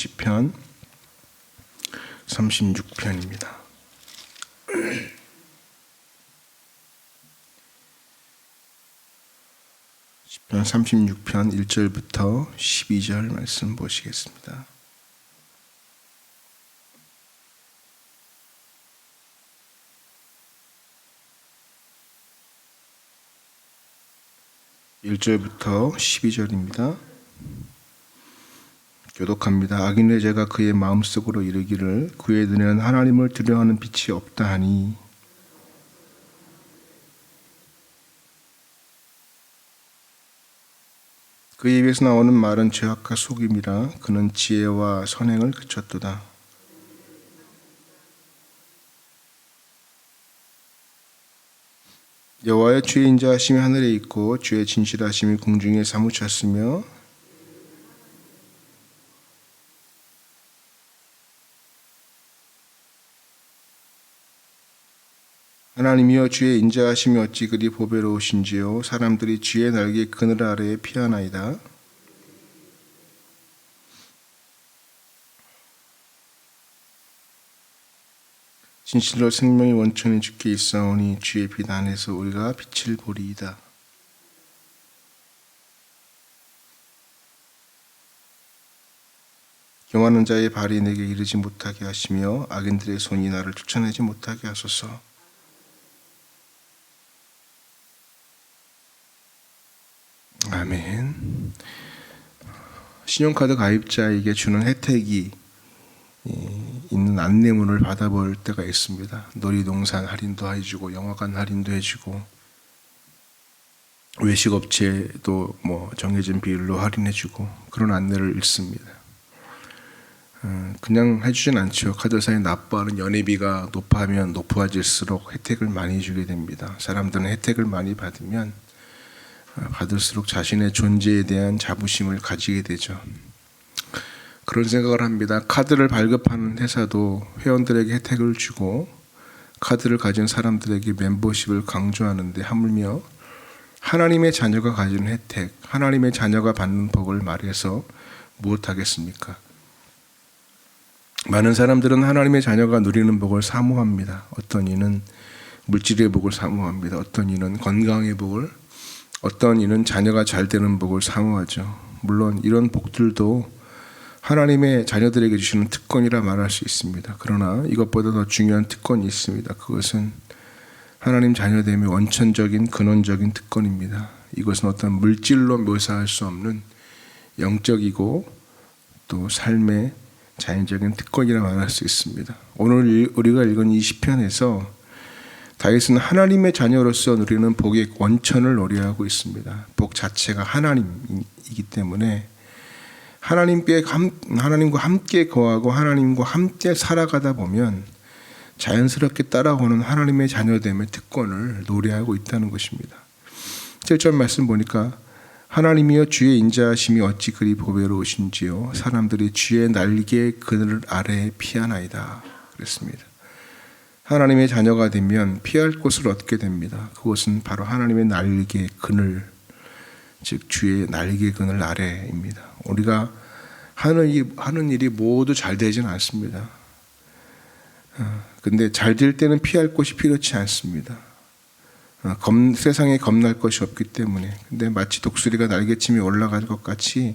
시편 36편입니다. 시편 36편 1절부터 12절 말씀 보시겠습니다. (1절부터) 12절입니다. 교독합니다. 악인의 죄가 그의 마음속으로 이르기를 그의 눈에는 하나님을 두려워하는 빛이 없다 하니 그의 입에서 나오는 말은 죄악과 속임이라 그는 지혜와 선행을 그쳤도다. 여호와의 주의 인자하심이 하늘에 있고 주의 진실하심이 공중에 사무쳤으며 하나님이여 주의 인자하심이 어찌 그리 보배로우신지요. 사람들이 주의 날개 그늘 아래에 피하나이다. 진실로 생명의 원천이 주께 있사오니 주의 빛 안에서 우리가 빛을 보리이다. 교만한 자의 발이 내게 이르지 못하게 하시며 악인들의 손이 나를 쫓아내지 못하게 하소서. 아멘. 신용카드 가입자에게 주는 혜택이 있는 안내문을 받아볼 때가 있습니다. 놀이동산 할인도 해주고 영화관 할인도 해주고 외식업체도 정해진 비율로 할인해주고 그런 안내를 읽습니다. 그냥 해주진 않죠. 카드사에 납부하는 연회비가 높아지면 높아질수록 혜택을 많이 주게 됩니다. 사람들은 혜택을 많이 받으면 받을수록 자신의 존재에 대한 자부심을 가지게 되죠. 그런 생각을 합니다. 카드를 발급하는 회사도 회원들에게 혜택을 주고 카드를 가진 사람들에게 멤버십을 강조하는데 하물며 하나님의 자녀가 가지는 혜택, 하나님의 자녀가 받는 복을 말해서 무엇하겠습니까? 많은 사람들은 하나님의 자녀가 누리는 복을 사모합니다. 어떤 이는 물질의 복을 사모합니다. 어떤 이는 건강의 복을, 어떤 이는 자녀가 잘 되는 복을 사모하죠. 물론 이런 복들도 하나님의 자녀들에게 주시는 특권이라 말할 수 있습니다. 그러나 이것보다 더 중요한 특권이 있습니다. 그것은 하나님 자녀됨의 원천적인 근원적인 특권입니다. 이것은 어떤 물질로 묘사할 수 없는 영적이고 또 삶의 자연적인 특권이라 말할 수 있습니다. 오늘 우리가 읽은 이 시편에서 다윗은 하나님의 자녀로서 누리는 복의 원천을 노래하고 있습니다. 복 자체가 하나님이기 때문에 하나님과 함께 거하고 하나님과 함께 살아가다 보면 자연스럽게 따라오는 하나님의 자녀됨의 특권을 노래하고 있다는 것입니다. 7절 말씀 보니까 하나님이여 주의 인자하심이 어찌 그리 보배로우신지요. 사람들이 주의 날개 그늘 아래에 피하나이다. 그랬습니다. 하나님의 자녀가 되면 피할 곳을 얻게 됩니다. 그것은 바로 하나님의 날개 그늘, 즉 주의 날개 그늘 아래입니다. 우리가 하는 일이 모두 잘 되지는 않습니다. 근데 잘 될 때는 피할 곳이 필요치 않습니다. 세상에 겁날 것이 없기 때문에. 근데 마치 독수리가 날개침이 올라갈 것 같이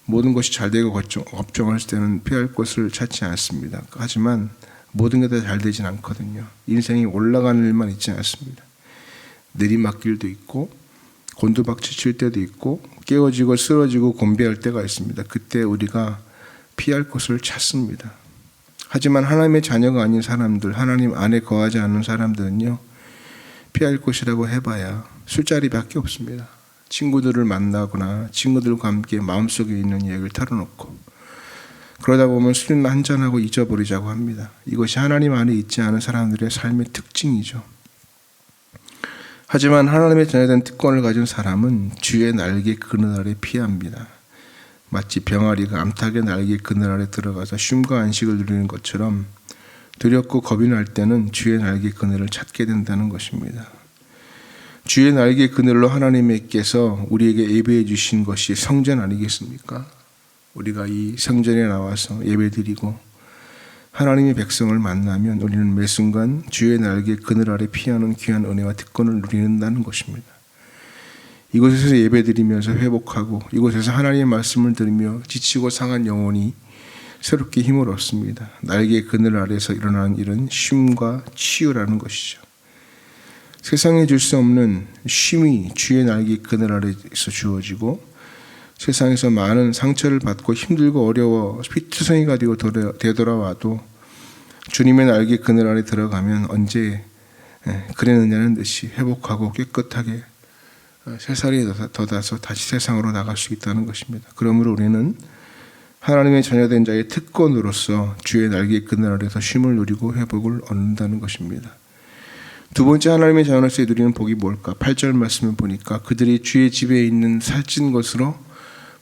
모든 것이 잘 되고 걱정할 때는 피할 곳을 찾지 않습니다. 하지만 모든 게 다 잘 되진 않거든요. 인생이 올라가는 일만 있지 않습니다. 내리막길도 있고 곤두박질 칠 때도 있고 깨어지고 쓰러지고 곤배할 때가 있습니다. 그때 우리가 피할 곳을 찾습니다. 하지만 하나님의 자녀가 아닌 사람들, 하나님 안에 거하지 않는 사람들은요, 피할 곳이라고 해봐야 술자리밖에 없습니다. 친구들을 만나거나 친구들과 함께 마음속에 있는 얘기를 털어놓고 그러다 보면 술이나 한잔하고 잊어버리자고 합니다. 이것이 하나님 안에 있지 않은 사람들의 삶의 특징이죠. 하지만 하나님의 자녀된 특권을 가진 사람은 주의 날개 그늘 아래 피합니다. 마치 병아리가 암탉의 날개 그늘 아래 들어가서 쉼과 안식을 누리는 것처럼 두렵고 겁이 날 때는 주의 날개 그늘을 찾게 된다는 것입니다. 주의 날개 그늘로 하나님께서 우리에게 예배해 주신 것이 성전 아니겠습니까? 우리가 이 성전에 나와서 예배드리고 하나님의 백성을 만나면 우리는 매 순간 주의 날개 그늘 아래 피하는 귀한 은혜와 특권을 누리는다는 것입니다. 이곳에서 예배드리면서 회복하고 이곳에서 하나님의 말씀을 들으며 지치고 상한 영혼이 새롭게 힘을 얻습니다. 날개 그늘 아래서 일어나는 일은 쉼과 치유라는 것이죠. 세상에 줄 수 없는 쉼이 주의 날개 그늘 아래에서 주어지고 세상에서 많은 상처를 받고 힘들고 어려워 피투성이가 되고 되돌아와도 주님의 날개 그늘 아래 들어가면 언제 그랬느냐는 듯이 회복하고 깨끗하게 새살이 돋아서 다시 세상으로 나갈 수 있다는 것입니다. 그러므로 우리는 하나님의 자녀된 자의 특권으로서 주의 날개 그늘 아래서 쉼을 누리고 회복을 얻는다는 것입니다. 두 번째 하나님의 자녀로서 누리는 복이 뭘까? 8절 말씀을 보니까 그들이 주의 집에 있는 살찐 것으로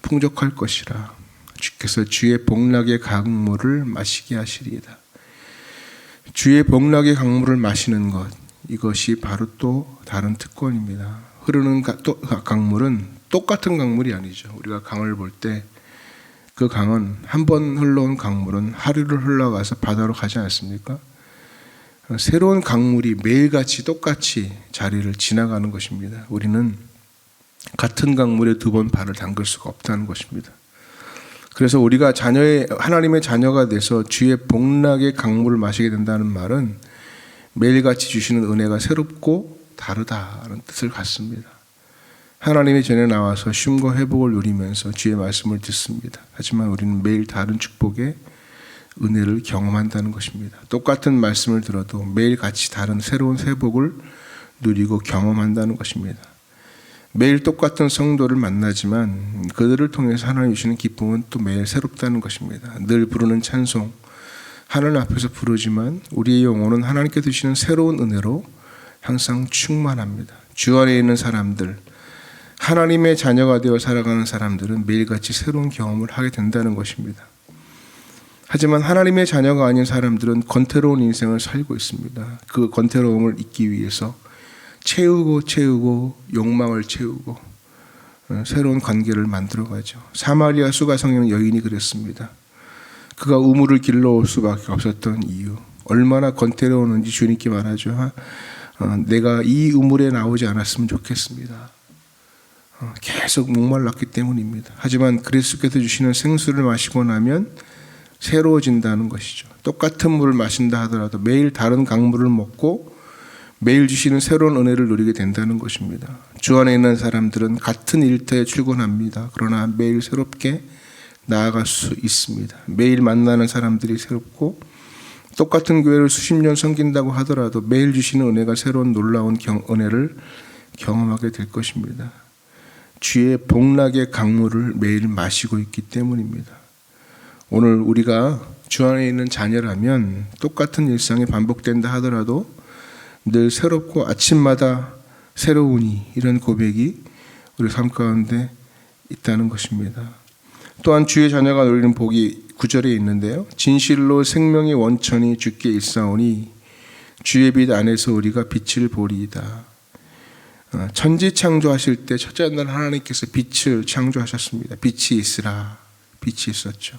풍족할 것이라. 주께서 주의 복락의 강물을 마시게 하시리이다. 주의 복락의 강물을 마시는 것, 이것이 바로 또 다른 특권입니다. 흐르는 강물은 똑같은 강물이 아니죠. 우리가 강을 볼 때 그 강은 한 번 흘러온 강물은 하루를 흘러가서 바다로 가지 않습니까? 새로운 강물이 매일같이 똑같이 자리를 지나가는 것입니다. 우리는 같은 강물에 두 번 발을 담글 수가 없다는 것입니다. 그래서 우리가 하나님의 자녀가 돼서 주의 복락의 강물을 마시게 된다는 말은 매일같이 주시는 은혜가 새롭고 다르다는 뜻을 갖습니다. 하나님의 전에 나와서 쉼과 회복을 누리면서 주의 말씀을 듣습니다. 하지만 우리는 매일 다른 축복의 은혜를 경험한다는 것입니다. 똑같은 말씀을 들어도 매일 같이 다른 새로운 회복을 누리고 경험한다는 것입니다. 매일 똑같은 성도를 만나지만 그들을 통해서 하나님 주시는 기쁨은 또 매일 새롭다는 것입니다. 늘 부르는 찬송, 하나님 앞에서 부르지만 우리의 영혼은 하나님께 주시는 새로운 은혜로 항상 충만합니다. 주 안에 있는 사람들, 하나님의 자녀가 되어 살아가는 사람들은 매일같이 새로운 경험을 하게 된다는 것입니다. 하지만 하나님의 자녀가 아닌 사람들은 권태로운 인생을 살고 있습니다. 그 권태로움을 잊기 위해서 채우고 욕망을 채우고 새로운 관계를 만들어가죠. 사마리아 수가성에는 여인이 그랬습니다. 그가 우물을 길러올 수밖에 없었던 이유, 얼마나 권태로웠는지 주님께 말하죠. 내가 이 우물에 나오지 않았으면 좋겠습니다. 계속 목말랐기 때문입니다. 하지만 그리스도께서 주시는 생수를 마시고 나면 새로워진다는 것이죠. 똑같은 물을 마신다 하더라도 매일 다른 강물을 먹고 매일 주시는 새로운 은혜를 누리게 된다는 것입니다. 주 안에 있는 사람들은 같은 일터에 출근합니다. 그러나 매일 새롭게 나아갈 수 있습니다. 매일 만나는 사람들이 새롭고 똑같은 교회를 수십 년 섬긴다고 하더라도 매일 주시는 은혜가 새로운 놀라운 은혜를 경험하게 될 것입니다. 주의 복락의 강물을 매일 마시고 있기 때문입니다. 오늘 우리가 주 안에 있는 자녀라면 똑같은 일상이 반복된다 하더라도 늘 새롭고 아침마다 새로우니 이런 고백이 우리 삶 가운데 있다는 것입니다. 또한 주의 자녀가 누리는 복이 9절에 있는데요. 진실로 생명의 원천이 주께 있사오니 주의 빛 안에서 우리가 빛을 보리이다. 천지 창조하실 때 첫째 날 하나님께서 빛을 창조하셨습니다. 빛이 있으라. 빛이 있었죠.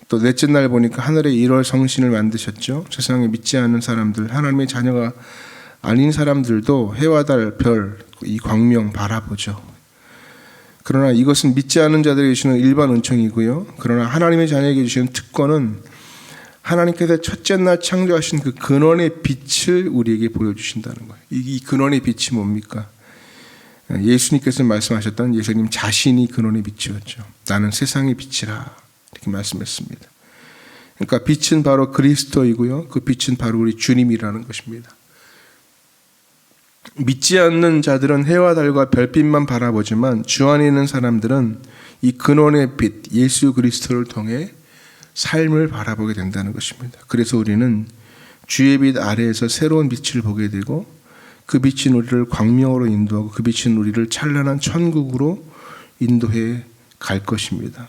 또 넷째 날 보니까 하늘에 1월 성신을 만드셨죠. 세상에 믿지 않는 사람들, 하나님의 자녀가 아닌 사람들도 해와 달, 별, 이 광명 바라보죠. 그러나 이것은 믿지 않는 자들에게 주시는 일반 은총이고요. 그러나 하나님의 자녀에게 주시는 특권은 하나님께서 첫째 날 창조하신 그 근원의 빛을 우리에게 보여주신다는 거예요. 이 근원의 빛이 뭡니까? 예수님께서 말씀하셨던 예수님 자신이 근원의 빛이었죠. 나는 세상의 빛이라 이렇게 말씀했습니다. 그러니까 빛은 바로 그리스도이고요. 그 빛은 바로 우리 주님이라는 것입니다. 믿지 않는 자들은 해와 달과 별빛만 바라보지만 주 안에 있는 사람들은 이 근원의 빛 예수 그리스도를 통해 삶을 바라보게 된다는 것입니다. 그래서 우리는 주의 빛 아래에서 새로운 빛을 보게 되고 그 빛은 우리를 광명으로 인도하고 그 빛은 우리를 찬란한 천국으로 인도해 갈 것입니다.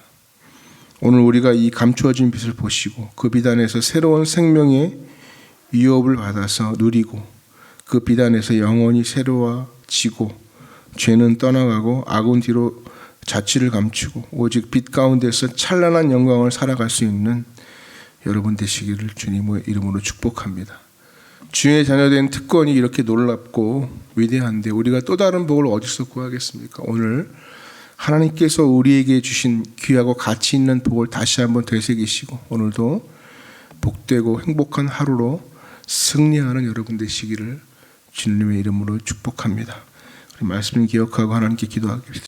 오늘 우리가 이 감추어진 빛을 보시고 그 빛 안에서 새로운 생명의 유업을 받아서 누리고 그 빛 안에서 영혼이 새로워지고 죄는 떠나가고 악은 뒤로 자취를 감추고 오직 빛 가운데서 찬란한 영광을 살아갈 수 있는 여러분 되시기를 주님의 이름으로 축복합니다. 주의 자녀된 특권이 이렇게 놀랍고 위대한데 우리가 또 다른 복을 어디서 구하겠습니까? 오늘 하나님께서 우리에게 주신 귀하고 가치 있는 복을 다시 한번 되새기시고 오늘도 복되고 행복한 하루로 승리하는 여러분 되시기를 주님의 이름으로 축복합니다. 우리 말씀을 기억하고 하나님께 기도하겠습니다.